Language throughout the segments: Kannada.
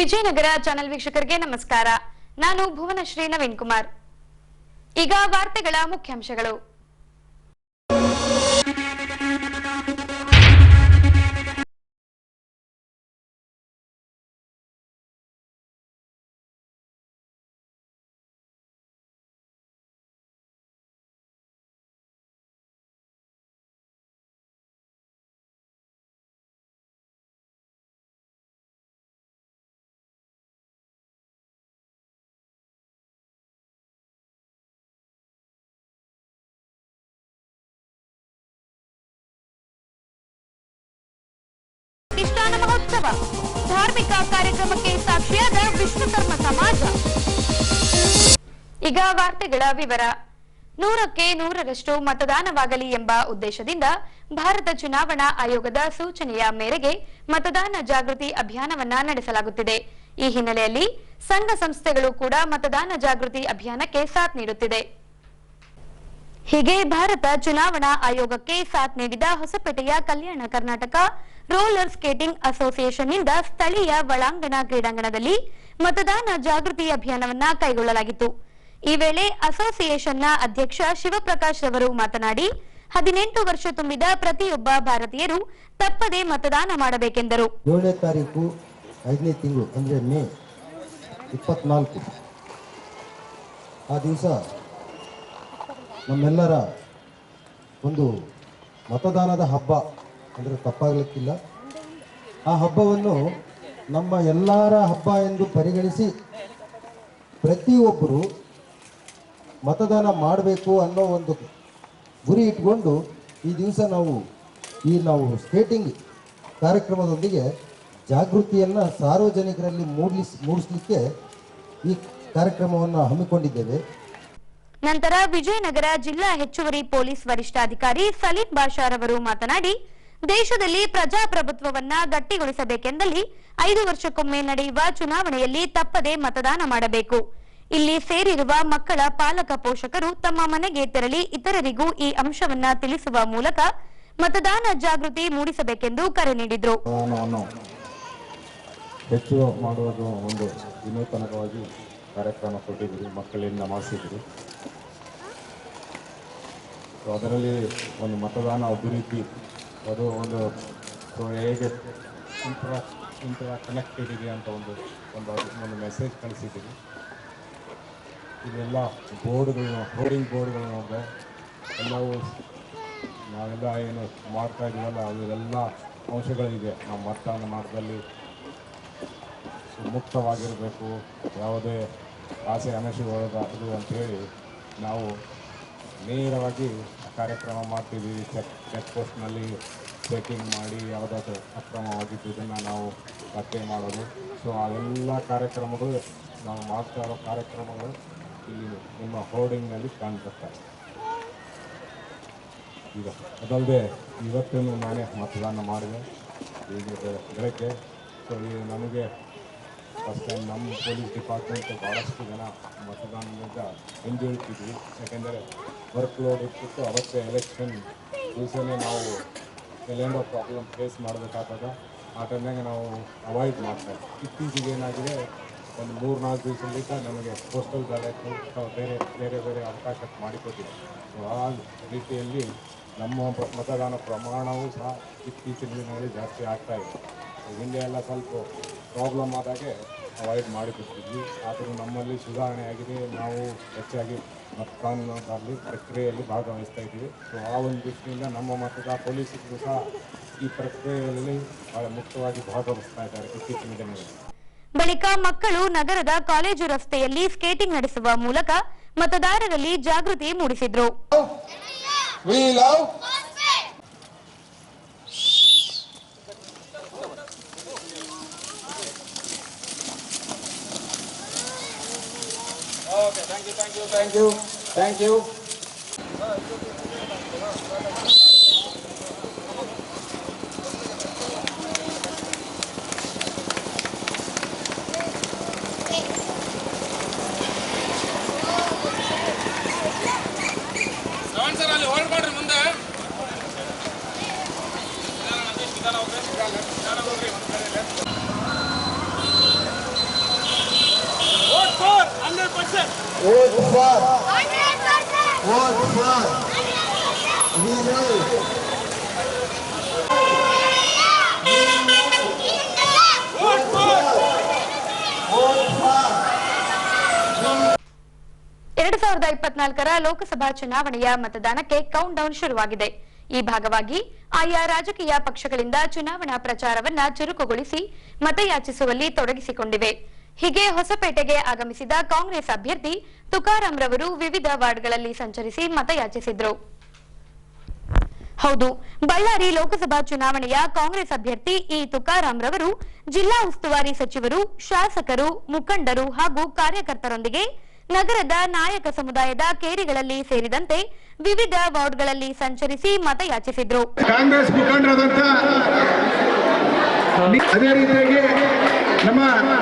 ವಿಜಯನಗರ ಚಾನೆಲ್ ವೀಕ್ಷಕರಿಗೆ ನಮಸ್ಕಾರ. ನಾನು ಭುವನಶ್ರೀ ನವೀನ್ ಕುಮಾರ್. ಈಗ ವಾರ್ತೆಗಳ ಮುಖ್ಯಾಂಶಗಳು. ಮಹೋತ್ಸವ ಧಾರ್ಮಿಕ ಕಾರ್ಯಕ್ರಮಕ್ಕೆ ಸಾಕ್ಷಿಯಾದ ವಿಶ್ವಕರ್ಮ ಸಮಾಜ. ಈಗ ವಾರ್ತೆಗಳ ವಿವರ. 100ಕ್ಕೆ 100ರಷ್ಟು ಮತದಾನವಾಗಲಿ ಎಂಬ ಉದ್ದೇಶದಿಂದ ಭಾರತ ಚುನಾವಣಾ ಆಯೋಗದ ಸೂಚನೆಯ ಮೇರೆಗೆ ಮತದಾನ ಜಾಗೃತಿ ಅಭಿಯಾನವನ್ನ ನಡೆಸಲಾಗುತ್ತಿದೆ. ಈ ಹಿನ್ನೆಲೆಯಲ್ಲಿ ಸಂಘ ಸಂಸ್ಥೆಗಳು ಕೂಡ ಮತದಾನ ಜಾಗೃತಿ ಅಭಿಯಾನಕ್ಕೆ ಸಾಥ್ ನೀಡುತ್ತಿದೆ. ಹೀಗೆ ಭಾರತ ಚುನಾವಣಾ ಆಯೋಗಕ್ಕೆ ಸಾಥ್ ನೀಡಿದ ಹೊಸಪೇಟೆಯ ಕಲ್ಯಾಣ ಕರ್ನಾಟಕ ರೋಲರ್ ಸ್ಕೇಟಿಂಗ್ ಅಸೋಸಿಯೇಷನ್ನಿಂದ ಸ್ಥಳೀಯ ಒಳಾಂಗಣ ಕ್ರೀಡಾಂಗಣದಲ್ಲಿ ಮತದಾನ ಜಾಗೃತಿ ಅಭಿಯಾನವನ್ನ ಕೈಗೊಳ್ಳಲಾಗಿತ್ತು. ಈ ವೇಳೆ ಅಸೋಸಿಯೇಷನ್ನ ಅಧ್ಯಕ್ಷ ಶಿವಪ್ರಕಾಶ್ ರವರು ಮಾತನಾಡಿ 18 ವರ್ಷ ತುಂಬಿದ ಪ್ರತಿಯೊಬ್ಬ ಭಾರತೀಯರು ತಪ್ಪದೆ ಮತದಾನ ಮಾಡಬೇಕೆಂದರು. 7ನೇ ತಾರೀಕು 5ನೇ ತಿಂಗಳು ಅಂದ್ರೆ ಮೇ 24 ಆ ದಿವಸ ನಮ್ಮೆಲ್ಲರ ಒಂದು ಮತದಾನದ ಹಬ್ಬ ಅಂದರೆ ತಪ್ಪಾಗಲಿಕ್ಕಿಲ್ಲ. ಆ ಹಬ್ಬವನ್ನು ನಮ್ಮ ಎಲ್ಲರ ಹಬ್ಬ ಎಂದು ಪರಿಗಣಿಸಿ ಪ್ರತಿಯೊಬ್ಬರು ಮತದಾನ ಮಾಡಬೇಕು ಅನ್ನೋ ಒಂದು ಗುರಿ ಇಟ್ಕೊಂಡು ಈ ದಿವಸ ನಾವು ಸ್ಕೇಟಿಂಗ್ ಕಾರ್ಯಕ್ರಮದೊಂದಿಗೆ ಜಾಗೃತಿಯನ್ನು ಸಾರ್ವಜನಿಕರಲ್ಲಿ ಮೂಡಿಸಲಿಕ್ಕೆ ಈ ಕಾರ್ಯಕ್ರಮವನ್ನು ಹಮ್ಮಿಕೊಂಡಿದ್ದೇವೆ. ನಂತರ ವಿಜಯನಗರ ಜಿಲ್ಲಾ ಹೆಚ್ಚುವರಿ ಪೊಲೀಸ್ ವರಿಷ್ಠಾಧಿಕಾರಿ ಸಲೀಂ ಬಾಷಾರ್ ಅವರು ಮಾತನಾಡಿ, ದೇಶದಲ್ಲಿ ಪ್ರಜಾಪ್ರಭುತ್ವವನ್ನ ಗಟ್ಟಿಗೊಳಿಸಬೇಕೆಂದಲ್ಲಿ 5 ವರ್ಷಕ್ಕೊಮ್ಮೆ ನಡೆಯುವ ಚುನಾವಣೆಯಲ್ಲಿ ತಪ್ಪದೆ ಮತದಾನ ಮಾಡಬೇಕು. ಇಲ್ಲಿ ಸೇರಿರುವ ಮಕ್ಕಳ ಪಾಲಕ ಪೋಷಕರು ತಮ್ಮ ಮನೆಗೆ ತೆರಳಿ ಇತರರಿಗೂ ಈ ಅಂಶವನ್ನ ತಿಳಿಸುವ ಮೂಲಕ ಮತದಾನ ಜಾಗೃತಿ ಮೂಡಿಸಬೇಕೆಂದು ಕರೆ ನೀಡಿದರು. ಹೆಚ್ಚು ಮಾಡುವುದು ಒಂದು ವಿನೂತನವಾಗಿ ಕಾರ್ಯಕ್ರಮ ಕೊಟ್ಟಿದ್ದೀರಿ, ಮಕ್ಕಳಿಂದ ಮಾಡಿಸಿದ್ದೀರಿ. ಅದರಲ್ಲಿ ಒಂದು ಮತದಾನ ಅಭಿವೃದ್ಧಿ ಅದು ಹೇಗೆ ಇಂಟ್ರಾ ಕನೆಕ್ಟೆಡ್ ಇದೆ ಅಂತ ಒಂದು ಮೆಸೇಜ್ ಕಳಿಸಿದ್ದೀವಿ. ಇದೆಲ್ಲ ಹೋರ್ಡಿಂಗ್ ಬೋರ್ಡ್ಗಳು ನೋಡಿದ್ರೆ ಎಲ್ಲವೂ ನಾವೆಲ್ಲ ಏನು ಮಾಡ್ತಾ ಇದ್ದೀವಲ್ಲ ಅದೆಲ್ಲ ಅಂಶಗಳಿದೆ. ನಾವು ಮತದಾನ ಮಾಡೋದ್ರಲ್ಲಿ ಮುಕ್ತವಾಗಿರಬೇಕು, ಯಾವುದೇ ಆಸೆ ಅನಶೆಗೊಳಗಾಗದು ಅಂಥೇಳಿ ನಾವು ನೇರವಾಗಿ ಕಾರ್ಯಕ್ರಮ ಮಾಡ್ತಿದ್ದೀವಿ. ಚೆಕ್ ಪೋಸ್ಟ್ನಲ್ಲಿ ಚೆಕಿಂಗ್ ಮಾಡಿ ಯಾವುದಾದ್ರೂ ಅಕ್ರಮವಾಗಿದ್ದನ್ನು ನಾವು ಪತ್ತೆ ಮಾಡೋದು. ಸೊ ಅದೆಲ್ಲ ಕಾರ್ಯಕ್ರಮಗಳು ನಾವು ಮಾಡ್ತಾ ಇರೋ ಕಾರ್ಯಕ್ರಮಗಳು ಇಲ್ಲಿ ನಿಮ್ಮ ಹೋರ್ಡಿಂಗ್ನಲ್ಲಿ ಕಾಣ್ಬರ್ತಾರೆ. ಈಗ ಅದಲ್ಲದೆ ಇವತ್ತೇನು ನಾನೇ ಮತದಾನ ಮಾಡಿದೆ ಈಗ ಬೆಳಗ್ಗೆ. ಸೊ ಈಗ ನಮಗೆ ಫಸ್ಟ್ ಟೈಮ್ ನಮ್ಮ ಪೊಲೀಸ್ ಡಿಪಾರ್ಟ್ಮೆಂಟ್ ಭಾಳಷ್ಟು ಜನ ಮತದಾನದಿಂದ ಹಿಂದುಳಿತಿದ್ವಿ. ಯಾಕೆಂದರೆ ವರ್ಕ್ ಲೋಡ್ ಇಟ್ಬಿಟ್ಟು ಅವತ್ತೇ ಎಲೆಕ್ಷನ್ ದಿವಸನೇ ನಾವು ಎಲ್ಲೇನೋ ಪ್ರಾಬ್ಲಮ್ ಫೇಸ್ ಮಾಡಬೇಕಾದಾಗ ಆ ಟೈಮ್ನಾಗ ನಾವು ಅವಾಯ್ಡ್ ಮಾಡ್ತಾಯಿದ್ವಿ. ಇತ್ತೀಚೆಗೆ ಏನಾಗಿದೆ, ಒಂದು 3-4 ದಿವಸದಿಂದ ನಮಗೆ ಪೋಸ್ಟಲ್ ಬ್ಯಾಲೆಟು ಬೇರೆ ಅವಕಾಶ ಮಾಡಿಕೊಟ್ಟಿದೆ. ಸೊ ಆ ರೀತಿಯಲ್ಲಿ ನಮ್ಮ ಮತದಾನ ಪ್ರಮಾಣವೂ ಸಹ ಇತ್ತೀಚಿನ ದಿನಗಳಲ್ಲಿ ಜಾಸ್ತಿ ಆಗ್ತಾಯಿದೆ. ಹಿಂದೆ ಎಲ್ಲ ಸ್ವಲ್ಪ ಪ್ರಾಬ್ಲಮ್ ಆದಾಗೆ ಅವಾಯ್ಡ್ ಮಾಡಿಬಿಡ್ತಿದ್ವಿ. ಆದರೂ ನಮ್ಮಲ್ಲಿ ಸುಧಾರಣೆ ಆಗಿದೆ. ನಾವು ಹೆಚ್ಚಾಗಿ ಮತದಾನದಲ್ಲಿ ಪ್ರಕ್ರಿಯೆಯಲ್ಲಿ ಭಾಗವಹಿಸ್ತಾ ಇದ್ದೀವಿ. ಸೊ ಆ ಒಂದು ದೃಷ್ಟಿಯಿಂದ ನಮ್ಮ ಮತದಾನ ಪೊಲೀಸರು ಸಹ ಈ ಪ್ರಕ್ರಿಯೆಯಲ್ಲಿ ಬಹಳ ಮುಖ್ಯವಾಗಿ ಭಾಗವಹಿಸ್ತಾ ಇದ್ದಾರೆ ಇತ್ತೀಚಿನ ದಿನಗಳಲ್ಲಿ. ಬಳಿಕ ಮಕ್ಕಳು ನಗರದ ಕಾಲೇಜು ರಸ್ತೆಯಲ್ಲಿ ಸ್ಕೇಟಿಂಗ್ ನಡೆಸುವ ಮೂಲಕ ಮತದಾರರಲ್ಲಿ ಜಾಗೃತಿ ಮೂಡಿಸಿದ್ರು. Okay, thank you. ಸರ್ ಅಲ್ಲಿ ಹೋಲ್ಡ್ ಮಾಡ್ರಿ ಮುಂದೆ. Vote for. Vote for. Viral. Vote for. Vote for. 2024ರ Lok Sabha ಚುನಾವಣೆಯ ಮತದಾನಕ್ಕೆ ಕೌಂಟ್ ಡೌನ್ ಶುರುವಾಗಿದೆ. ಈ ಭಾಗವಾಗಿ ಆಯಾ ರಾಜಕೀಯ ಪಕ್ಷಗಳಿಂದ ಚುನಾವಣಾ ಪ್ರಚಾರವನ್ನ ಚುರುಕುಗೊಳಿಸಿ ಮತಯಾಚಿಸುವಲ್ಲಿ ತೊಡಗಿಸಿಕೊಂಡಿವೆ. ಹೀಗೆ ಹೊಸಪೇಟೆಗೆ ಆಗಮಿಸಿದ ಕಾಂಗ್ರೆಸ್ ಅಭ್ಯರ್ಥಿ ತುಕಾರಾಂ ರವರು ವಿವಿಧ ವಾರ್ಡ್ಗಳಲ್ಲಿ ಸಂಚರಿಸಿ ಮತಯಾಚಿಸಿದ್ರು. ಹೌದು, ಬಳ್ಳಾರಿ ಲೋಕಸಭಾ ಚುನಾವಣೆಯ ಕಾಂಗ್ರೆಸ್ ಅಭ್ಯರ್ಥಿ ಇ ತುಕಾರಾಂ ರವರು ಜಿಲ್ಲಾ ಉಸ್ತುವಾರಿ ಸಚಿವರು, ಶಾಸಕರು, ಮುಖಂಡರು ಹಾಗೂ ಕಾರ್ಯಕರ್ತರೊಂದಿಗೆ ನಗರದ ನಾಯಕ ಸಮುದಾಯದ ಕೇರಿಗಳಲ್ಲಿ ಸೇರಿದಂತೆ ವಿವಿಧ ವಾರ್ಡ್ಗಳಲ್ಲಿ ಸಂಚರಿಸಿ ಮತಯಾಚಿಸಿದ್ರು. ಕಾಂಗ್ರೆಸ್ ಮುಖಂಡರಾದಂತ ಅದೇ ರೀತಿಯಾಗಿ ನಮ್ಮ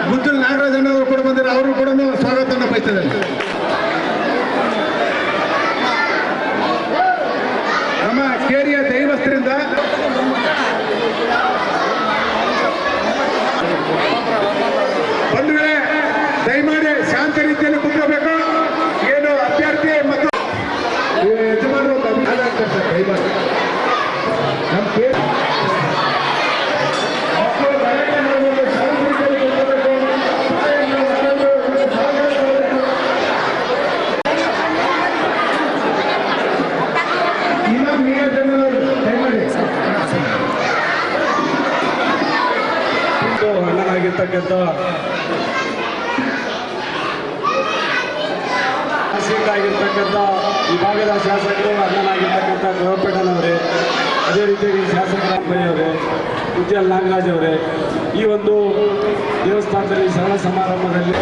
ಗುದ್ದೂರು ನಾಗರಾಜನವರು ಕೂಡ ಬಂದರೆ ಅವರು ಕೂಡ ಸ್ವಾಗತವನ್ನು ಬಯಸಿದ್ದಾರೆ. ನಮ್ಮ ಕೇರಿಯ ದೈವಸ್ಥರಿಂದ ಬಂಧುಗಳೇ, ದಯಮಾಡಿ ಶಾಂತ ರೀತಿಯಲ್ಲಿ ಕೂತ್ಕೋಬೇಕು. ಏನು ಅಭ್ಯರ್ಥಿ ಮತ್ತು ಯಜಮಾನರು ದಯಮಾಡಿ ನಮ್ಮ ಕೇರಿ ಅಣ್ಣನಾಗಿರ್ತಕ್ಕಂಥ ಆಗಿರ್ತಕ್ಕಂಥ ಈ ಭಾಗದ ಶಾಸಕರು ಅಣ್ಣನಾಗಿರ್ತಕ್ಕಂಥ ಗೌರಪೇಟನವರೇ, ಅದೇ ರೀತಿಯಾಗಿ ಶಾಸಕರ ಅಪ್ಪಯ್ಯವರೇ, ಉದ್ಯಾಲ್ ನಾಗರಾಜ್ ಅವರೇ, ಈ ಒಂದು ದೇವಸ್ಥಾನದಲ್ಲಿ ಸರಳ ಸಮಾರಂಭದಲ್ಲಿ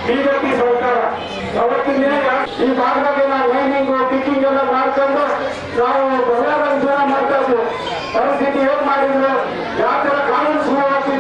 ಬಿಜೆಪಿ ಸರ್ಕಾರ ಅವತ್ತಿನ ಈ ಭಾಗದಲ್ಲಿ ನಾವು ಲೈನಿಂಗ್ ಪಿಕ್ಕಿಂಗ್ ಎಲ್ಲ ಮಾಡ್ಕೊಂಡು ನಾವು ಬದಲಾವಣೆ ಮಾಡ್ತಾ ಇದ್ವಿ. ಪರಿಸ್ಥಿತಿ ಹೇಗೆ ಮಾಡಿದ್ರು, ಯಾವ ತರ ಕಾನೂನು ಸುವ್ಯವಸ್ಥೆ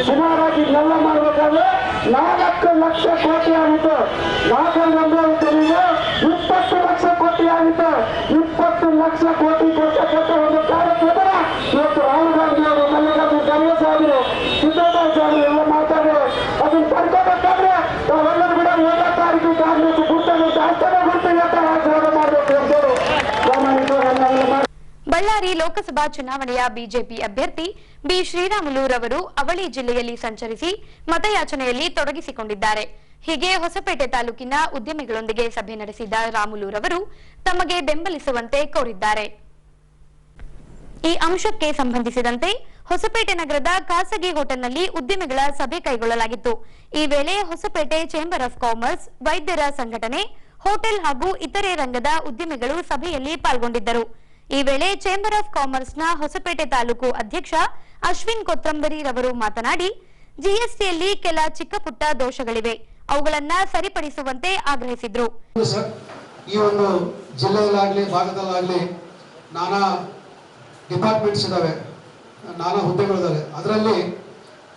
ಸುಮಾರಾಗಿ ಎಲ್ಲ ಮಾಡಬೇಕಾದ್ರೆ 4 ಲಕ್ಷ ಕೋಟಿ ಆಗಿತ್ತು. 20 ಲಕ್ಷ ಕೋಟಿ ಆಗಿತ್ತು. 20 ಲಕ್ಷ ಕೋಟಿ ಕೊಡ್ತಕ್ಕಂಥ ಒಂದು ಕಾರ್ಯಕ್ರಮ ಇವತ್ತು ರಾಹುಲ್ ಗಾಂಧಿ ಅವರು, ಮಲ್ಲಿಕಾರ್ಜುನ ಖರ್ಗೆ ಸಾಹೇಬರು, ಸಿದ್ದರಾಮಯ್ಯ ಸಾಹೇಬರು ಎಲ್ಲ ಮಾತಾಡಿ ಅದನ್ನ ತಡ್ಕೋಬೇಕಾದ್ರೆ ನಾವೆಲ್ಲರೂ ಕೂಡ 7ನೇ ತಾರೀಕು ಕಾಂಗ್ರೆಸ್ ಗುರ್ತನ್ನು ಜಾಸ್ತಿ ಗುರ್ತಿಗೆ ಆಚರಣೆ ಮಾಡಬೇಕು ಅಂತೇಳಿ ಪ್ರಾಮಾಣಿಕರನ್ನೆಲ್ಲ ಬಳ್ಳಾರಿ ಲೋಕಸಭಾ ಚುನಾವಣೆಯ ಬಿಜೆಪಿ ಅಭ್ಯರ್ಥಿ ಬಿ ಶ್ರೀರಾಮುಲು ರವರು ಅವಳಿ ಜಿಲ್ಲೆಯಲ್ಲಿ ಸಂಚರಿಸಿ ಮತಯಾಚನೆಯಲ್ಲಿ ತೊಡಗಿಸಿಕೊಂಡಿದ್ದಾರೆ. ಹೀಗೆ ಹೊಸಪೇಟೆ ತಾಲೂಕಿನ ಉದ್ಯಮಿಗಳೊಂದಿಗೆ ಸಭೆ ನಡೆಸಿದ ರಾಮುಲು ರವರು ತಮಗೆ ಬೆಂಬಲಿಸುವಂತೆ ಕೋರಿದ್ದಾರೆ. ಈ ಅಂಶಕ್ಕೆ ಸಂಬಂಧಿಸಿದಂತೆ ಹೊಸಪೇಟೆ ನಗರದ ಖಾಸಗಿ ಹೋಟೆಲ್ನಲ್ಲಿ ಉದ್ಯಮಿಗಳ ಸಭೆ ಕೈಗೊಳ್ಳಲಾಗಿತ್ತು. ಈ ವೇಳೆ ಹೊಸಪೇಟೆ ಚೇಂಬರ್ ಆಫ್ ಕಾಮರ್ಸ್, ವೈದ್ಯರ ಸಂಘಟನೆ, ಹೋಟೆಲ್ ಹಾಗೂ ಇತರೆ ರಂಗದ ಉದ್ಯಮಿಗಳು ಸಭೆಯಲ್ಲಿ ಪಾಲ್ಗೊಂಡಿದ್ದರು. ಈ ವೇಳೆ ಚೇಂಬರ್ ಆಫ್ ಕಾಮರ್ಸ್ನ ಹೊಸಪೇಟೆ ತಾಲೂಕು ಅಧ್ಯಕ್ಷ ಅಶ್ವಿನ್ ಕೊತ್ತಂಬರಿ ರವರು ಮಾತನಾಡಿ, ಜಿಎಸ್ಟಿಯಲ್ಲಿ ಕೆಲ ಚಿಕ್ಕ ಪುಟ್ಟ ದೋಷಗಳಿವೆ, ಅವುಗಳನ್ನ ಸರಿಪಡಿಸುವಂತೆ ಆಗ್ರಹಿಸಿದ್ರು. ಈ ಒಂದು ಜಿಲ್ಲೆಯಲ್ಲಾಗ್ಲಿ ಭಾಗದಲ್ಲಾಗ್ಲಿ ನಾನಾ ಡಿಪಾರ್ಟ್ಮೆಂಟ್ಸ್ ಇದಾವೆ, ನಾನಾ ಹುದ್ದೆಗಳಿದಾವೆ. ಅದರಲ್ಲಿ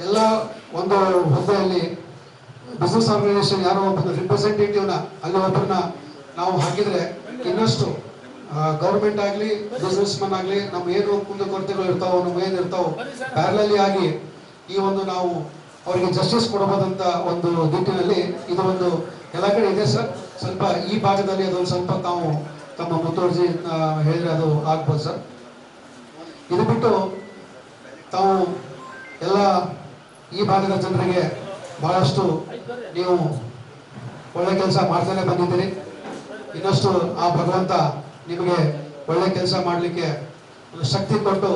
ಎಲ್ಲ ಒಂದು ಹುದ್ದೆಯಲ್ಲಿ ಬಿಸ್ನೆಸ್ ಆರ್ಗನೈಸೇಷನ್ ಯಾರೋ ಒಬ್ಬ ರಿಪ್ರೆಸೆಂಟೇಟಿವ್ನ ಅಲ್ಲಿ ಒಬ್ಬರನ್ನ ನಾವು ಹಾಕಿದ್ರೆ ಇನ್ನಷ್ಟು ಗೌರ್ಮೆಂಟ್ ಆಗಲಿ ಬಿಸ್ನೆಸ್ ಮನ್ ಆಗಲಿ ನಮ್ಮ ಏನು ಕುಂದುಕೊರತೆಗಳು ಇರ್ತಾವೋ, ನಮ್ಮ ಏನು ಇರ್ತಾವೋ ಪ್ಯಾರಲಲಿ ಆಗಿ ಈ ಒಂದು ನಾವು ಅವರಿಗೆ ಜಸ್ಟಿಸ್ ಕೊಡಬಹುದಂತ ಒಂದು ನಿಟ್ಟಿನಲ್ಲಿ ಇದು ಒಂದು ಎಲ್ಲ ಕಡೆ ಇದೆ ಸರ್. ಸ್ವಲ್ಪ ಈ ಭಾಗದಲ್ಲಿ ಅದೊಂದು ಸ್ವಲ್ಪ ತಾವು ತಮ್ಮ ಮುತುವರ್ಜಿ ಹೇಳಿದ್ರೆ ಅದು ಆಗ್ಬೋದು ಸರ್. ಇದು ಬಿಟ್ಟು ತಾವು ಎಲ್ಲ ಈ ಭಾಗದ ಜನರಿಗೆ ಬಹಳಷ್ಟು ನೀವು ಒಳ್ಳೆ ಕೆಲಸ ಮಾಡ್ತಾನೆ ಬಂದಿದ್ದೀರಿ. ಇನ್ನಷ್ಟು ಆ ಭಗವಂತ ನಿಮಗೆ ಒಳ್ಳೆ ಕೆಲಸ ಮಾಡಲಿಕ್ಕೆ ಶಕ್ತಿ ಕೊಟ್ಟು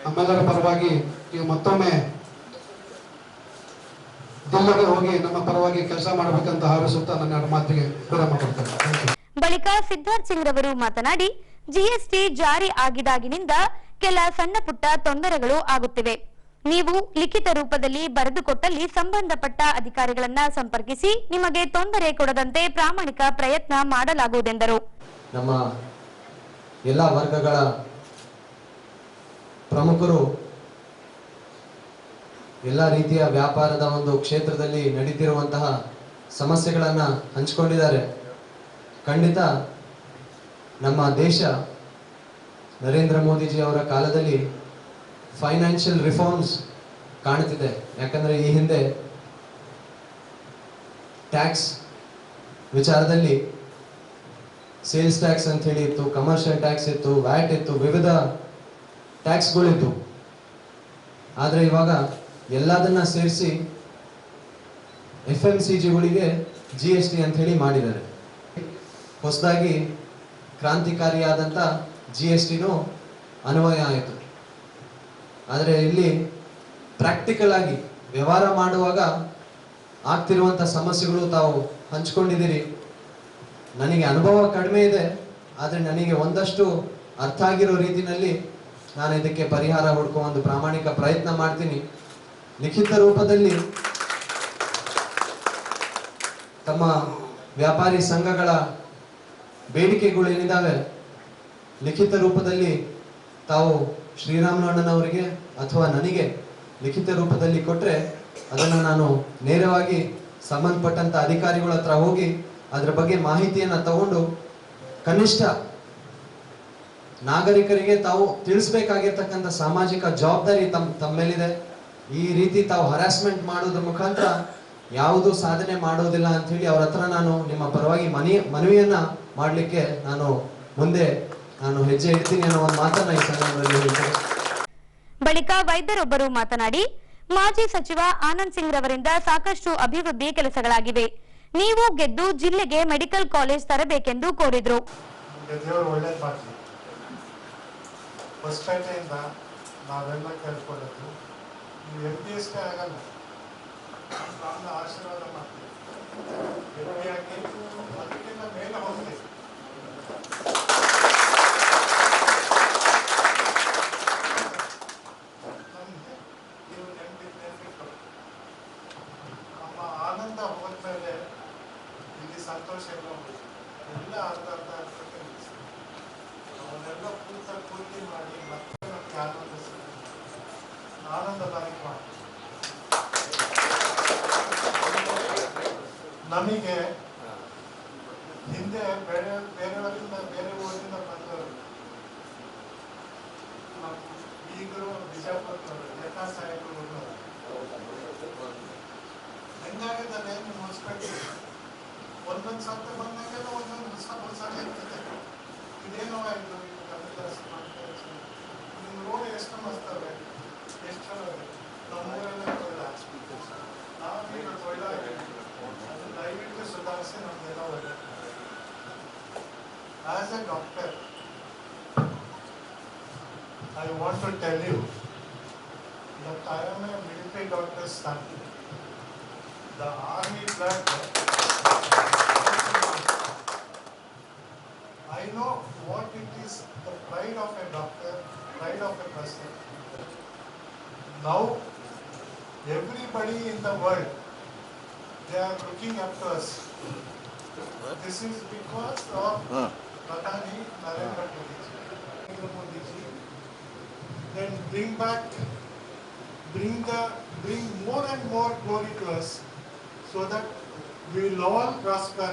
ನಮ್ಮೆಲ್ಲರ ಪರವಾಗಿ ನೀವು ಮತ್ತೊಮ್ಮೆ ದಿಲ್ಲಿಗೆ ಹೋಗಿ ನಮ್ಮ ಪರವಾಗಿ ಕೆಲಸ ಮಾಡಬೇಕಂತ ಹಾರೈಸುತ್ತಾ ನನ್ನ ಮಾತಿಗೆ ವಿರಾಮ ಕೊಡ್ತೇನೆ. ಬಳಿಕ ಸಿದ್ಧಾರ್ಥ್ ಸಿಂಗ್ ರವರು ಮಾತನಾಡಿ, ಜಿಎಸ್ಟಿ ಜಾರಿ ಆಗಿದಾಗಿನಿಂದ ಕೆಲ ಸಣ್ಣ ಪುಟ್ಟ ತೊಂದರೆಗಳು ಆಗುತ್ತಿವೆ. ನೀವು ಲಿಖಿತ ರೂಪದಲ್ಲಿ ಬರೆದುಕೊಟ್ಟಲ್ಲಿ ಸಂಬಂಧಪಟ್ಟ ಅಧಿಕಾರಿಗಳನ್ನ ಸಂಪರ್ಕಿಸಿ ನಿಮಗೆ ತೊಂದರೆ ಕೊಡದಂತೆ ಪ್ರಾಮಾಣಿಕ ಪ್ರಯತ್ನ ಮಾಡಲಾಗುವುದೆಂದರು. ನಮ್ಮ ಎಲ್ಲ ವರ್ಗಗಳ ಪ್ರಮುಖರು ಎಲ್ಲ ರೀತಿಯ ವ್ಯಾಪಾರದ ಒಂದು ಕ್ಷೇತ್ರದಲ್ಲಿ ನಡೀತಿರುವಂತಹ ಸಮಸ್ಯೆಗಳನ್ನು ಹಂಚಿಕೊಂಡಿದ್ದಾರೆ. ಖಂಡಿತ ನಮ್ಮ ದೇಶ ನರೇಂದ್ರ ಮೋದಿಜಿ ಅವರ ಕಾಲದಲ್ಲಿ ಫೈನಾನ್ಷಿಯಲ್ ರಿಫಾರ್ಮ್ಸ್ ಕಾಣ್ತಿದೆ. ಯಾಕಂದರೆ ಈ ಹಿಂದೆ ಟ್ಯಾಕ್ಸ್ ವಿಚಾರದಲ್ಲಿ ಸೇಲ್ಸ್ ಟ್ಯಾಕ್ಸ್ ಅಂತ ಹೇಳಿ ಇತ್ತು, ಕಮರ್ಷಿಯಲ್ ಟ್ಯಾಕ್ಸ್ ಇತ್ತು, ವ್ಯಾಟ್ ಇತ್ತು, ವಿವಿಧ ಟ್ಯಾಕ್ಸ್ಗಳಿತ್ತು. ಆದರೆ ಇವಾಗ ಎಲ್ಲದನ್ನ ಸೇರಿಸಿ FMCGಗಳಿಗೆ GST ಅಂತ ಹೇಳಿ ಮಾಡಿದ್ದಾರೆ. ಹೊಸದಾಗಿ ಕ್ರಾಂತಿಕಾರಿಯಾದಂಥ GSTನೂ ಅನ್ವಯ ಆಯಿತು. ಆದರೆ ಇಲ್ಲಿ ಪ್ರಾಕ್ಟಿಕಲ್ ಆಗಿ ವ್ಯವಹಾರ ಮಾಡುವಾಗ ಆಗ್ತಿರುವಂಥ ಸಮಸ್ಯೆಗಳು ತಾವು ಹಂಚ್ಕೊಂಡಿದ್ದೀರಿ. ನನಗೆ ಅನುಭವ ಕಡಿಮೆ ಇದೆ, ಆದರೆ ನನಗೆ ಒಂದಷ್ಟು ಅರ್ಥ ಆಗಿರೋ ರೀತಿಯಲ್ಲಿ ನಾನು ಇದಕ್ಕೆ ಪರಿಹಾರ ಹುಡುಕುವ ಒಂದು ಪ್ರಾಮಾಣಿಕ ಪ್ರಯತ್ನ ಮಾಡ್ತೀನಿ. ಲಿಖಿತ ರೂಪದಲ್ಲಿ ತಮ್ಮ ವ್ಯಾಪಾರಿ ಸಂಘಗಳ ಬೇಡಿಕೆಗಳು ಏನಿದಾವೆ ಲಿಖಿತ ರೂಪದಲ್ಲಿ ತಾವು ಶ್ರೀರಾಮುಲು ಅಣ್ಣನವರಿಗೆ ಅಥವಾ ನನಗೆ ಲಿಖಿತ ರೂಪದಲ್ಲಿ ಕೊಟ್ಟರೆ ಅದನ್ನು ನಾನು ನೇರವಾಗಿ ಸಂಬಂಧಪಟ್ಟಂತ ಅಧಿಕಾರಿಗಳ ಹತ್ರ ಹೋಗಿ ಅದರ ಬಗ್ಗೆ ಮಾಹಿತಿಯನ್ನು ತಗೊಂಡು ಕನಿಷ್ಠ ನಾಗರಿಕರಿಗೆ ತಾವು ತಿಳಿಸ್ಬೇಕಾಗಿರ್ತಕ್ಕಂಥ ಸಾಮಾಜಿಕ ಜವಾಬ್ದಾರಿ ತಮ್ಮ ಮೇಲಿದೆ. ಈ ರೀತಿ ತಾವು ಹರಾಸ್ಮೆಂಟ್ ಮಾಡೋದ್ರ ಮುಖಾಂತರ ಯಾವುದು ಸಾಧನೆ ಮಾಡೋದಿಲ್ಲ ಅಂತ ಹೇಳಿ ಅವ್ರ ಹತ್ರ ನಾನು ನಿಮ್ಮ ಪರವಾಗಿ ಮನವಿಯನ್ನ ಮಾಡಲಿಕ್ಕೆ ಮುಂದೆ ನಾನು ಹೆಜ್ಜೆ ಇಡ್ತೀನಿ ಅನ್ನೋ ಒಂದು ಮಾತನ್ನ ಈ ಸಂದರ್ಭದಲ್ಲಿ ಹೇಳ್ತೇನೆ. ಬಳಿಕ ವೈದ್ಯರೊಬ್ಬರು ಮಾತನಾಡಿ, ಮಾಜಿ ಸಚಿವ ಆನಂದ್ ಸಿಂಗ್ ರವರಿಂದ ಸಾಕಷ್ಟು ಅಭಿವೃದ್ಧಿ ಕೆಲಸಗಳಾಗಿವೆ, ನೀವು ಗೆದ್ದು ಜಿಲ್ಲೆಗೆ ಮೆಡಿಕಲ್ ಕಾಲೇಜ್ ತರಬೇಕೆಂದು ಕೋರಿದ್ರು. ಹೊಸಪೇಟೆಯಿಂದ ನಾವೆಲ್ಲ ಕೇಳ್ಕೊಳ್ಳೋದು ನೀವು MPSK ಆಗಲ್ಲ, ನಮ್ಮ ಆಶೀರ್ವಾದ ಮಾಡ್ತೀವಿ, ಎಲ್ಲಿಯಾಗಿ ಅದಕ್ಕಿಂತ ಮೇಲೆ ಹೋಗ್ತೀವಿ. ನಮಗೆ ನೀವು ನೆನಪಿಟ್ಟು ನಮ್ಮ ಆನಂದ ಹೋದ್ಮೇಲೆ ಇಲ್ಲಿ ಸಂತೋಷ ಎಲ್ಲ ಅರ್ಧ ಅವನ್ನೆಲ್ಲ ಪೂರ್ತಿ ಮಾಡಿ ಮತ್ತೆ ನಮಗೆ ಆನಂದದಾಯಕ ಮಾಡಿ ನಮಗೆ ಹಿಂದೆ ಬೇರೆಯವರಿಂದ ಬೇರೆ ಊರಿಂದ ಬಂದವರು ನಮ್ಮ ಈಗಲೂ ಬಿಜಾಪುರದವರು ಲೆಕ್ಕ ಸಾಹೇಬರು ಹೆಂಗಾಗಿದ್ದಾರೆ ನಿಮ್ಮ ಹೊಸಪೇಟೆ ಒಂದೊಂದು ಸತ್ತ ಬಂದಾಗೆಲ್ಲ ಒಂದೊಂದು ಹೊಸ ಇರ್ತದೆ. ಇದೇನೋ ಆಯಿತು ನಿಮ್ಮ ರೋಡ್ ಎಷ್ಟು ಮಸ್ತವೆ, ಎಷ್ಟು ಚಲೋ ಇದೆ, ನಮ್ಮೂರೆಲ್ಲ ನಾವೀಗ ಒಳ್ಳೆ ಅದು ದಯವಿಟ್ಟು ಸುಧಾರಿಸಿ ನಮಗೆಲ್ಲ ಒಳ್ಳೆ. As A doctor I want to tell you that I am a military doctor's son. The army blood, I know what it is, the pride of a doctor, pride of a person. Now, everybody in the world, they are looking up to us. This is because of Pradhani Narendra Modi ji. Then bring more and more glory to us, so that we will all prosper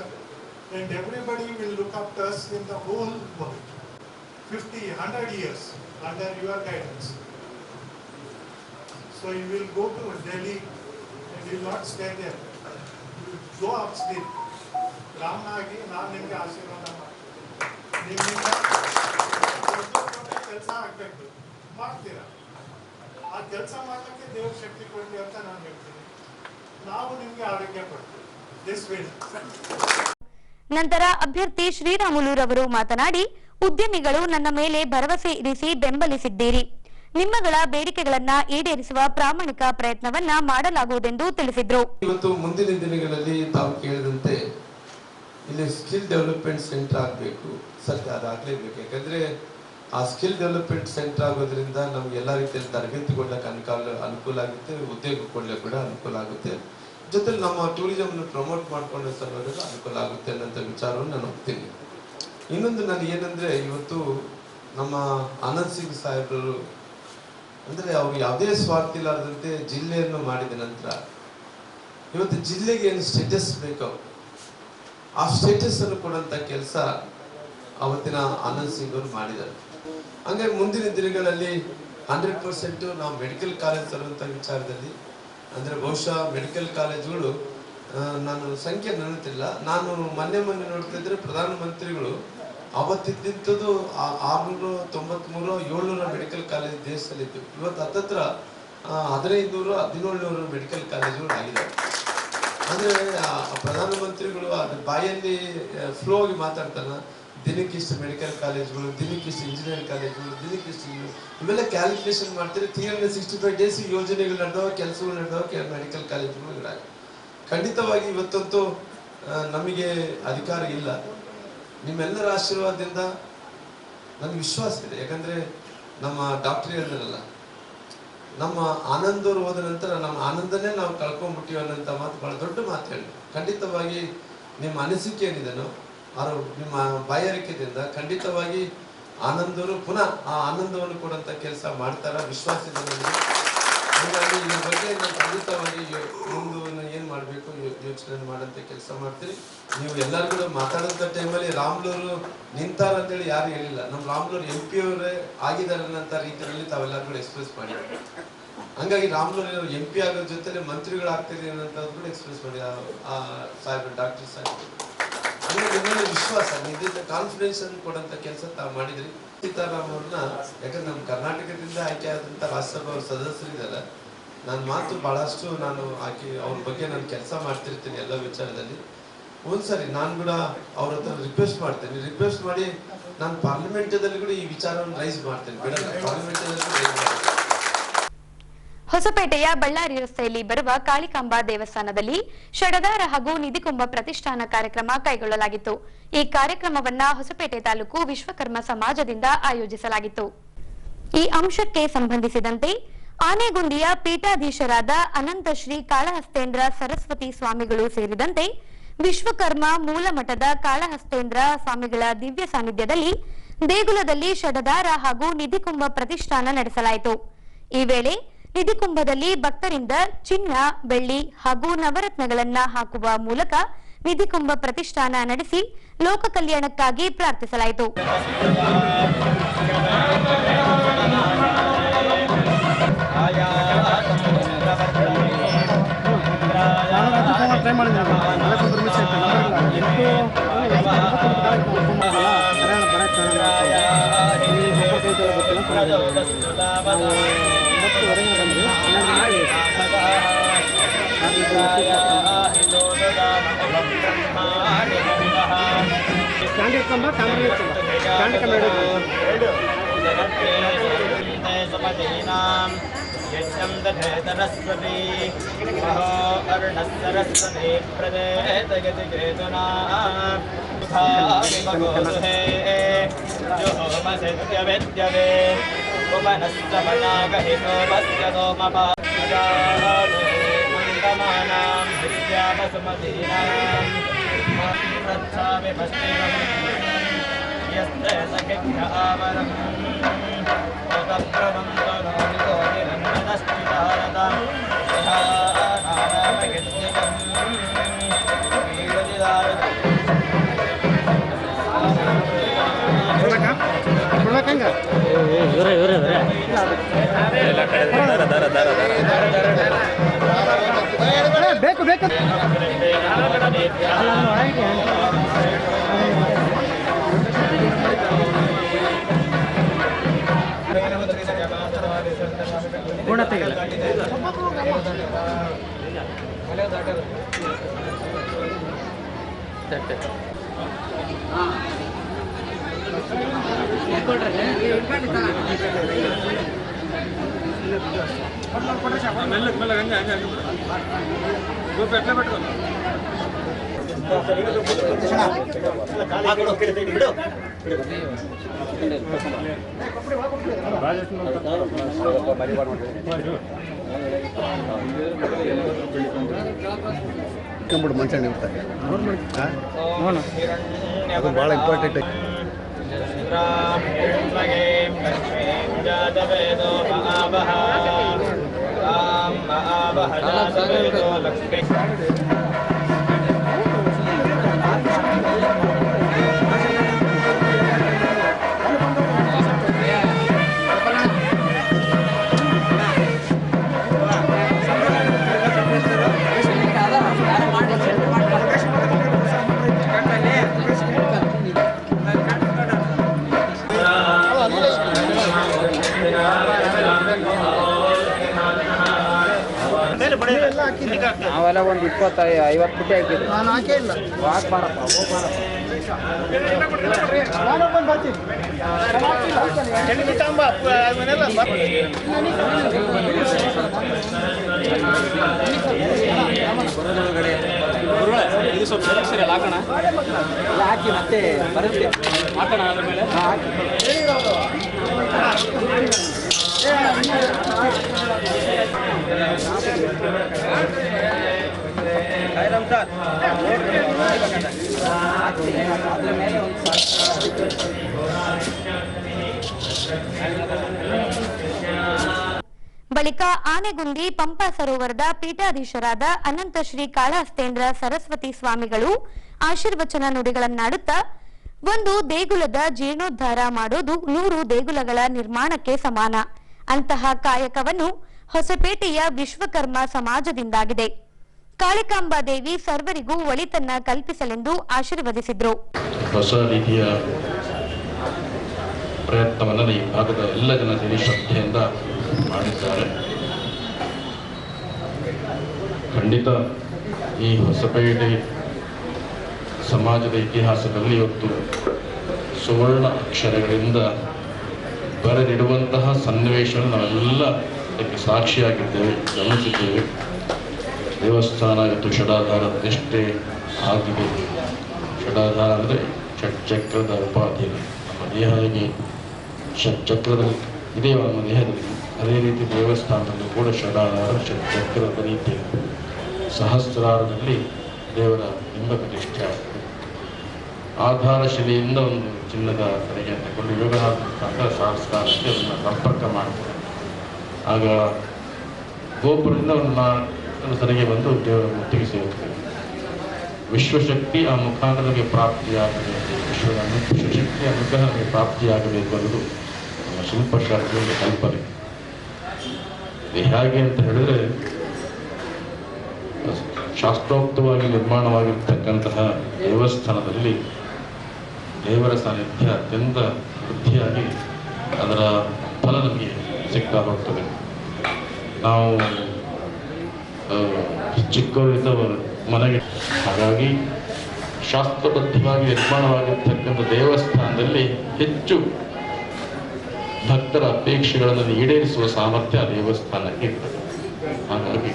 and everybody will look up to us in the whole world. 50, 100 years under your guidance. So you will go to Delhi and you will not stay there. You will go upstream. Ramnagi, ನಾನು ನಿಮಗೆ ಆಶೀರ್ವಾದ ಮಾಡ್ತೀನಿ. ನಿಮ್ಮಿಂದ ಕೆಲಸ ಆಗಬೇಕು, ಮಾಡ್ತೀರಾ. ಆ ಕೆಲಸ ಮಾಡಲಿಕ್ಕೆ ದೇವ್ರ ಶಕ್ತಿ ಕೊಡಲಿ ಅಂತ ನಾನು ಹೇಳ್ತೀನಿ. ನಾವು ನಿಮಗೆ ಆರೋಗ್ಯ ಕೊಡ್ತೀವಿ. This will. ನಂತರ ಅಭ್ಯರ್ಥಿ ಶ್ರೀರಾಮುಲು ರವರು ಮಾತನಾಡಿ, ಉದ್ಯಮಿಗಳು ನನ್ನ ಮೇಲೆ ಭರವಸೆ ಇರಿಸಿ ಬೆಂಬಲಿಸಿದ್ದೀರಿ, ನಿಮ್ಮಗಳ ಬೇಡಿಕೆಗಳನ್ನ ಈಡೇರಿಸುವ ಪ್ರಾಮಾಣಿಕ ಪ್ರಯತ್ನವನ್ನ ಮಾಡಲಾಗುವುದೆಂದು ತಿಳಿಸಿದ್ರು. ಇವತ್ತು ಮುಂದಿನ ದಿನಗಳಲ್ಲಿ ತಾವು ಕೇಳಿದಂತೆ ಇಲ್ಲಿ ಸ್ಕಿಲ್ ಡೆವಲಪ್ಮೆಂಟ್ ಸೆಂಟರ್ ಆಗಬೇಕು, ಸತ್ಯ ಅದಾಗಲೇಬೇಕು. ಯಾಕಂದ್ರೆ ಆ ಸ್ಕಿಲ್ ಡೆವಲಪ್ಮೆಂಟ್ ಸೆಂಟರ್ ಆಗೋದ್ರಿಂದ ನಮ್ಗೆ ಎಲ್ಲ ರೀತಿಯಲ್ಲಿ ತರಬೇತಿ ಕೊಡ್ಲಿಕ್ಕೆ ಅನುಕೂಲ ಆಗುತ್ತೆ, ಉದ್ಯೋಗ ಕೊಡ್ಲಿಕ್ಕೆ ಕೂಡ ಅನುಕೂಲ ಆಗುತ್ತೆ, ಜೊತೆಲಿ ನಮ್ಮ ಟೂರಿಸಮ್ ಪ್ರಮೋಟ್ ಮಾಡ್ಕೊಂಡ ಸಲುವಾಗಿ ಅನುಕೂಲ ಆಗುತ್ತೆ ಅನ್ನೋಂಥ ವಿಚಾರವನ್ನು ನಾನು ಹೋಗ್ತೀನಿ. ಇನ್ನೊಂದು ನಾನು ಏನಂದ್ರೆ, ಇವತ್ತು ನಮ್ಮ ಆನಂದ್ ಸಿಂಗ್ ಸಾಹೇಬರು ಅಂದ್ರೆ ಅವ್ರು ಯಾವುದೇ ಸ್ವಾರ್ಥ ಇಲ್ಲಾರ್ದಂತೆ ಜಿಲ್ಲೆಯನ್ನು ಮಾಡಿದ ನಂತರ ಇವತ್ತು ಜಿಲ್ಲೆಗೆ ಏನು ಸ್ಟೇಟಸ್ ಬೇಕೋ ಆ ಸ್ಟೇಟಸ್ ಅನ್ನು ಕೊಡುವಂತ ಕೆಲಸ ಅವತ್ತಿನ ಆನಂದ್ ಸಿಂಗ್ ಅವರು ಮಾಡಿದ್ದಾರೆ. ಹಂಗಾಗಿ ಮುಂದಿನ ದಿನಗಳಲ್ಲಿ 100% ನಾವು ಮೆಡಿಕಲ್ ಕಾಲೇಜ್ ತರುವಂತ ವಿಚಾರದಲ್ಲಿ ಅಂದ್ರೆ ಬಹುಶಃ ಮೆಡಿಕಲ್ ಕಾಲೇಜುಗಳು ನಾನು ಸಂಖ್ಯೆ ನೆನಪಿಲ್ಲ, ನಾನು ಮೊನ್ನೆ ನೋಡ್ತಿದ್ರೆ ಪ್ರಧಾನಮಂತ್ರಿಗಳು ಅವತ್ತಿದ್ದಂಥದ್ದು 693 700 ಮೆಡಿಕಲ್ ಕಾಲೇಜ್ ದೇಶದಲ್ಲಿದ್ದು, ಇವತ್ತು ಹತ್ತತ್ರ 1500 1700 ಮೆಡಿಕಲ್ ಕಾಲೇಜುಗಳು ಆಗಿದ್ದಾವೆ. ಅಂದ್ರೆ ಪ್ರಧಾನಮಂತ್ರಿಗಳು ಅದ್ರ ಬಾಯಲ್ಲಿ ಫ್ಲೋ ಆಗಿ ಮಾತಾಡ್ತಾನ, ದಿನಕ್ಕಿಷ್ಟು ಮೆಡಿಕಲ್ ಕಾಲೇಜ್ಗಳು, ದಿನಕ್ಕಿಷ್ಟು ಇಂಜಿನಿಯರಿಂಗ್ ಕಾಲೇಜ್ಗಳು, ದಿನಕ್ಕಿಷ್ಟು ಇವೆಲ್ಲ ಕ್ಯಾಲ್ಕುಲೇಷನ್ ಮಾಡ್ತಾರೆ. 365 ಡೇಸ್ ಯೋಜನೆಗಳು ನಡೆದವ, ಕೆಲಸಗಳು ನಡೆದವ, ಮೆಡಿಕಲ್ ಕಾಲೇಜುಗಳು. ಖಂಡಿತವಾಗಿ ಇವತ್ತಂತೂ ನಮಗೆ ಅಧಿಕಾರ ಇಲ್ಲ, ನಿಮ್ಮೆಲ್ಲರ ಆಶೀರ್ವಾದದಿಂದ ನನಗೆ ವಿಶ್ವಾಸ ಇದೆ. ಯಾಕಂದ್ರೆ ನಮ್ಮ ಡಾಕ್ಟರ್ ಹೇಳಿದ್ರಲ್ಲ, ನಮ್ಮ ಆನಂದವ್ರು ಹೋದ ನಂತರ ನಮ್ಮ ಆನಂದನೇ ನಾವು ಕಳ್ಕೊಂಡ್ಬಿಟ್ಟಿವಿ ಅನ್ನೋಂಥ ಮಾತು ಭಾಳ ದೊಡ್ಡ ಮಾತು ಹೇಳಿ. ಖಂಡಿತವಾಗಿ ನಿಮ್ಮ ಅನಿಸಿಕೆ ಏನಿದೆನೋ ಅವರು ನಿಮ್ಮ ಬಾಯಾರಿಕೆಯಿಂದ ಖಂಡಿತವಾಗಿ ಆನಂದವರು ಪುನಃ ಆ ಆನಂದವನ್ನು ಕೊಡುವಂಥ ಕೆಲಸ ಮಾಡ್ತಾರ ವಿಶ್ವಾಸ ಇದೆ ನನಗೆ. ಹಾಗಾಗಿ ಇದ್ರ ಬಗ್ಗೆ ನಾನು ಖಂಡಿತವಾಗಿ ಮುಂದೆ ಏನು ಮಾಡಬೇಕು ಯೋಚನೆ ಮಾಡೋಂಥ ಕೆಲಸ ಮಾಡ್ತೀರಿ. ನೀವು ಎಲ್ಲರೂ ಕೂಡ ಮಾತಾಡೋಂಥ ಟೈಮಲ್ಲಿ ರಾಮ್ಲೂರು ನಿಂತಾರ ಅಂತೇಳಿ ಯಾರು ಹೇಳಿಲ್ಲ. ನಮ್ಮ ರಾಮ್ಲೂರು MP ಅವರೇ ಆಗಿದ್ದಾರೆ ಅನ್ನೋಂಥ ರೀತಿಯಲ್ಲಿ ತಾವೆಲ್ಲರೂ ಕೂಡ ಎಕ್ಸ್ಪ್ರೆಸ್ ಮಾಡಿದ್ದಾರೆ. ಹಂಗಾಗಿ ರಾಮ್ಲೂರು MP ಆಗೋದ್ರ ಜೊತೆಲೆ ಮಂತ್ರಿಗಳು ಆಗ್ತಿದೆ ಅನ್ನೋಂಥದ್ದು ಕೂಡ ಎಕ್ಸ್ಪ್ರೆಸ್ ಮಾಡಿ ಸಾಹೇಬ್ ಡಾಕ್ಟರ್ ಸಾಹೇಬ್. ಹಂಗಾಗಿ ನಿಮ್ಮಲ್ಲಿ ವಿಶ್ವಾಸ, ನಿಮ್ಮಿಂದ ಕಾನ್ಫಿಡೆನ್ಸ್ ಅನ್ನು ಕೊಡೋಂಥ ಕೆಲಸ ತಾವು ಮಾಡಿದ್ರಿ. ಸೀತಾರಾಮ್ ಅವ್ರನ್ನ, ಯಾಕಂದ್ರೆ ನಮ್ಮ ಕರ್ನಾಟಕದಿಂದ ಆಯ್ಕೆ ಆದಂಥ ರಾಜ್ಯಸಭಾ ಸದಸ್ಯರಿದ್ದಾರೆ, ನನ್ನ ಮಾತು ಬಹಳಷ್ಟು ನಾನು ಅವ್ರ ಬಗ್ಗೆ ನಾನು ಕೆಲಸ ಮಾಡ್ತಿರ್ತೀನಿ ಎಲ್ಲ ವಿಚಾರದಲ್ಲಿ. ಒಂದ್ಸರಿ ನಾನು ಕೂಡ ಅವ್ರ ಹತ್ರ ರಿಕ್ವೆಸ್ಟ್ ಮಾಡ್ತೇನೆ, ರಿಕ್ವೆಸ್ಟ್ ಮಾಡಿ ನಾನು ಪಾರ್ಲಿಮೆಂಟದಲ್ಲಿ ಕೂಡ ಈ ವಿಚಾರವನ್ನು ರೈಸ್ ಮಾಡ್ತೇನೆ, ಬಿಡಲ್ಲ, ಪಾರ್ಲಿಮೆಂಟಲ್ಲಿ ರೈಸ್ ಮಾಡ್ತೇನೆ. ಹೊಸಪೇಟೆಯ ಬಳ್ಳಾರಿ ರಸ್ತೆಯಲ್ಲಿ ಬರುವ ಕಾಳಿಕಾಂಬಾ ದೇವಸ್ಥಾನದಲ್ಲಿ ಷಡದಾರ ಹಾಗೂ ನಿಧಿಕುಂಭ ಪ್ರತಿಷ್ಠಾನ ಕಾರ್ಯಕ್ರಮ ಕೈಗೊಳ್ಳಲಾಗಿತ್ತು. ಈ ಕಾರ್ಯಕ್ರಮವನ್ನ ಹೊಸಪೇಟೆ ತಾಲೂಕು ವಿಶ್ವಕರ್ಮ ಸಮಾಜದಿಂದ ಆಯೋಜಿಸಲಾಗಿತ್ತು. ಈ ಅಂಶಕ್ಕೆ ಸಂಬಂಧಿಸಿದಂತೆ ಆನೆಗುಂದಿಯ ಪೀಠಾಧೀಶರಾದ ಅನಂತ ಶ್ರೀ ಕಾಳಹಸ್ತೇಂದ್ರ ಸರಸ್ವತಿ ಸ್ವಾಮಿಗಳು ಸೇರಿದಂತೆ ವಿಶ್ವಕರ್ಮ ಮೂಲಮಠದ ಕಾಳಹಸ್ತೇಂದ್ರ ಸ್ವಾಮಿಗಳ ದಿವ್ಯ ಸಾನ್ನಿಧ್ಯದಲ್ಲಿ ದೇಗುಲದಲ್ಲಿ ಷಡದಾರ ಹಾಗೂ ನಿಧಿಕುಂಭ ಪ್ರತಿಷ್ಠಾನ ನಡೆಸಲಾಯಿತು. ಈ ವೇಳೆ ನಿಧಿಕುಂಭದಲ್ಲಿ ಭಕ್ತರಿಂದ ಚಿನ್ನ, ಬೆಳ್ಳಿ ಹಾಗೂ ನವರತ್ನಗಳನ್ನ ಹಾಕುವ ಮೂಲಕ ನಿಧಿಕುಂಭ ಪ್ರತಿಷ್ಠಾನ ನಡೆಸಿ ಲೋಕ ಕಲ್ಯಾಣಕ್ಕಾಗಿ ಪ್ರಾರ್ಥಿಸಲಾಯಿತು. ಬೇಕು ಬೇಕು ಮಂಚ ಇರ್ತಾರೆ ಅದು ಭಾಳ ಇಂಪಾರ್ಟೆಂಟ್. ನಾವೆಲ್ಲ ಒಂದು 20-50 ಪುಟ್ಟಿ ಹಾಕಿದ್ವಿ. ನಾನು ಹಾಕೇ ಇಲ್ಲ. ಬಾರಪ್ಪ ನಾನೊಬ್ಬನು ಬರ್ತೀನಿ. ಬರೋದೊಳಗಡೆ ಸ್ವಲ್ಪ ಸರಿ ಅಲ್ಲ ಹಾಕೋಣ ಹಾಕಿ ಮತ್ತೆ ಬರುತ್ತೆ ಹಾಕೋಣ ಅದ್ರ ಮೇಲೆ ಅದ್ರ ಮೇಲೆ ಬಳಿಕ ಆನೆಗುಂದಿ ಪಂಪಾ ಸರೋವರದ ಪೀಠಾಧೀಶರಾದ ಅನಂತ ಶ್ರೀ ಕಾಳಹಸ್ತೇಂದ್ರ ಸರಸ್ವತಿ ಸ್ವಾಮಿಗಳು ಆಶೀರ್ವಚನ ನುಡಿಗಳನ್ನಾಡುತ್ತಾ ಒಂದು ದೇಗುಲದ ಜೀರ್ಣೋದ್ಧಾರ ಮಾಡೋದು 100 ದೇಗುಲಗಳ ನಿರ್ಮಾಣಕ್ಕೆ ಸಮಾನ. ಅಂತಹ ಕಾಯಕವನ್ನು ಹೊಸಪೇಟೆಯ ವಿಶ್ವಕರ್ಮ ಸಮಾಜದಿಂದಾಗಿದೆ. ಕಾಳಿಕಾಂಬಾ ದೇವಿ ಸರ್ವರಿಗೂ ಒಳಿತನ್ನ ಕಲ್ಪಿಸಲೆಂದು ಆಶೀರ್ವದಿಸಿದ್ರು. ಹೊಸ ರೀತಿಯ ಪ್ರಯತ್ನವನ್ನು ಈ ಭಾಗದ ಎಲ್ಲ ಜನ ಸೇರಿ ಶ್ರದ್ಧೆಯಿಂದ ಮಾಡಿದ್ದಾರೆ. ಖಂಡಿತ ಈ ಹೊಸಪೇಟೆ ಸಮಾಜದ ಇತಿಹಾಸದಲ್ಲಿ ಇವತ್ತು ಸುವರ್ಣ ಅಕ್ಷರಗಳಿಂದ ಬರೆದಿಡುವಂತಹ ಸನ್ನಿವೇಶವನ್ನು ನಾವೆಲ್ಲ ಅದಕ್ಕೆ ಸಾಕ್ಷಿಯಾಗಿದ್ದೇವೆ, ಗಮನಿಸಿದ್ದೇವೆ. ದೇವಸ್ಥಾನ ಇವತ್ತು ಷಡಾಧಾರ ಪ್ರತಿಷ್ಠೆ ಆಗಿದೆ. ಷಡಾಧಾರ ಅಂದರೆ ಷಟ್ಚಕ್ರದ ಉಪಾಧಿ. ನಮ್ಮ ದೇಹ ಹೇಗೆ ಷಟ್ಚಕ್ರದಲ್ಲಿ ಇದೆ ನಮ್ಮ ದೇಹದಲ್ಲಿ, ಅದೇ ರೀತಿ ದೇವಸ್ಥಾನದಲ್ಲೂ ಕೂಡ ಷಡಾಧಾರ ಷಟ್ಚಕ್ರದ ರೀತಿ ಸಹಸ್ರಾರದಲ್ಲಿ ದೇವರ ಬಿಂಬ ಪ್ರತಿಷ್ಠೆ ಆಗಿದೆ. ಆಧಾರ ಶಿಲೆಯಿಂದ ಒಂದು ಚಿನ್ನದ ಕಡೆಗೆ ತಗೊಂಡು ಯೋಗನಾಥ ಸಹಸ್ರಾರಕ್ಕೆ ಅದನ್ನು ಸಂಪರ್ಕ ಮಾಡ್ತಾರೆ. ಆಗ ಗೋಪುರದಿಂದ ಒಂದು ಸರಿಗೆ ಬಂದು ದೇವರ ಮುತ್ತಿಗೆ ಸೇರುತ್ತೇವೆ. ವಿಶ್ವಶಕ್ತಿ ಆ ಮುಖಾಂತರಕ್ಕೆ ಪ್ರಾಪ್ತಿಯಾಗಬೇಕು, ವಿಶ್ವಶಕ್ತಿ ಅನುಗ್ರಹ ನಮಗೆ ಪ್ರಾಪ್ತಿಯಾಗಬೇಕು ಅನ್ನೋದು ನಮ್ಮ ಶಿಲ್ಪಶಾಸ್ತ್ರದ ಕಲ್ಪನೆ. ಇದು ಹೇಗೆ ಅಂತ ಹೇಳಿದ್ರೆ, ಶಾಸ್ತ್ರೋಕ್ತವಾಗಿ ನಿರ್ಮಾಣವಾಗಿರ್ತಕ್ಕಂತಹ ದೇವಸ್ಥಾನದಲ್ಲಿ ದೇವರ ಸಾನ್ನಿಧ್ಯ ಅತ್ಯಂತ ವೃದ್ಧಿಯಾಗಿ ಅದರ ಫಲ ನಮಗೆ ಸಿಗ್ತಾ ಹೋಗ್ತದೆ. ನಾವು ಚಿಕ್ಕವರಿಂದ ಮನೆಗೆ ಹಾಗಾಗಿ ಶಾಸ್ತ್ರಬದ್ಧವಾಗಿ ನಿರ್ಮಾಣವಾಗಿರ್ತಕ್ಕಂಥ ದೇವಸ್ಥಾನದಲ್ಲಿ ಹೆಚ್ಚು ಭಕ್ತರ ಅಪೇಕ್ಷೆಗಳನ್ನು ಈಡೇರಿಸುವ ಸಾಮರ್ಥ್ಯ ಆ ದೇವಸ್ಥಾನಕ್ಕೆ ಇರ್ತದೆ. ಹಾಗಾಗಿ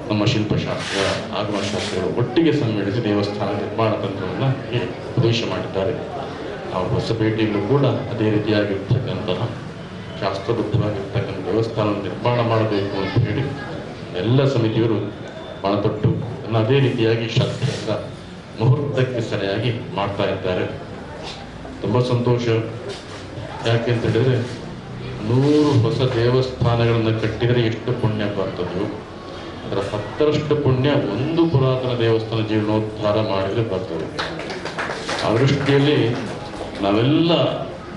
ನಮ್ಮ ಶಿಲ್ಪಶಾಸ್ತ್ರ ಆಗಮಶಾಸ್ತ್ರಗಳು ಒಟ್ಟಿಗೆ ಸಮ್ಮಿಳಿಸಿ ದೇವಸ್ಥಾನ ನಿರ್ಮಾಣ ತಂತ್ರವನ್ನು ಉಪದೇಶ ಮಾಡಿದ್ದಾರೆ. ನಾವು ಹೊಸಪೇಟೆಯಲ್ಲೂ ಕೂಡ ಅದೇ ರೀತಿಯಾಗಿರ್ತಕ್ಕಂತಹ ಶಾಸ್ತ್ರಬದ್ಧವಾಗಿರ್ತಕ್ಕಂಥ ದೇವಸ್ಥಾನ ನಿರ್ಮಾಣ ಮಾಡಬೇಕು ಅಂತ ಹೇಳಿ ಎಲ್ಲ ಸಮಿತಿಯವರು ಮನತೊಟ್ಟು ಅದೇ ರೀತಿಯಾಗಿ ಶ್ರದ್ಧೆಯಿಂದ ಮುಹೂರ್ತಕ್ಕೆ ಸರಿಯಾಗಿ ಮಾಡ್ತಾ ಇದ್ದಾರೆ. ತುಂಬ ಸಂತೋಷ. ಯಾಕೆ ಅಂತ ಹೇಳಿದ್ರೆ 100 ಹೊಸ ದೇವಸ್ಥಾನಗಳನ್ನು ಕಟ್ಟಿದರೆ ಎಷ್ಟು ಪುಣ್ಯ ಬರ್ತದೆಯೋ ಅದರ 10ರಷ್ಟು ಪುಣ್ಯ ಒಂದು ಪುರಾತನ ದೇವಸ್ಥಾನ ಜೀರ್ಣೋದ್ಧಾರ ಮಾಡಿದರೆ ಬರ್ತದೆ. ಆ ದೃಷ್ಟಿಯಲ್ಲಿ ನಾವೆಲ್ಲ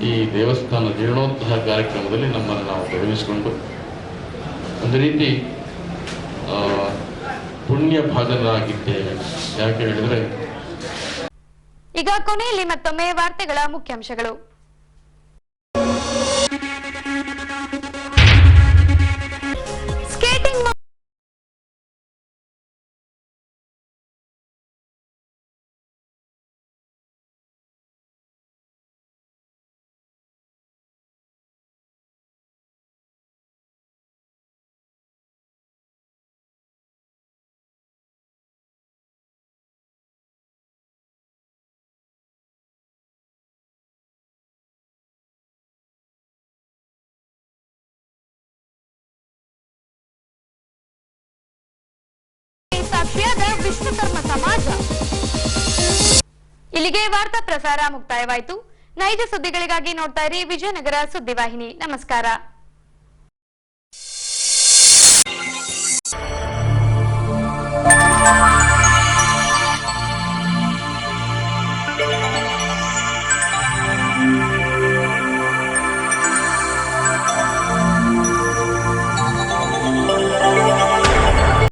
ಈ ದೇವಸ್ಥಾನ ಜೀರ್ಣೋದ್ಧಾರ ಕಾರ್ಯಕ್ರಮದಲ್ಲಿ ನಮ್ಮನ್ನು ನಾವು ತೊಡಗಿಸಿಕೊಂಡು ಒಂದು ರೀತಿ ಪುಣ್ಯ ಭಾಜನರಾಗಿದ್ದೇವೆ. ಯಾಕೆ ಹೇಳಿದ್ರೆ, ಈಗ ಕೊನೆಯಲ್ಲಿ ಮತ್ತೊಮ್ಮೆ ವಾರ್ತೆಗಳ ಮುಖ್ಯಾಂಶಗಳು. ಸ್ಕೇಟಿಂಗ್ ಸಾಕ್ಷಿಯಾದ ವಿಶ್ವಕರ್ಮ ಸಮಾಜ. ಇಲ್ಲಿಗೆ ವಾರ್ತಾ ಪ್ರಸಾರ ಮುಕ್ತಾಯವಾಯಿತು. ನೈಜ ಸುದ್ದಿಗಳಿಗಾಗಿ ನೋಡ್ತಾ ಇರಿ ವಿಜಯನಗರ ಸುದ್ದಿವಾಹಿನಿ. ನಮಸ್ಕಾರ.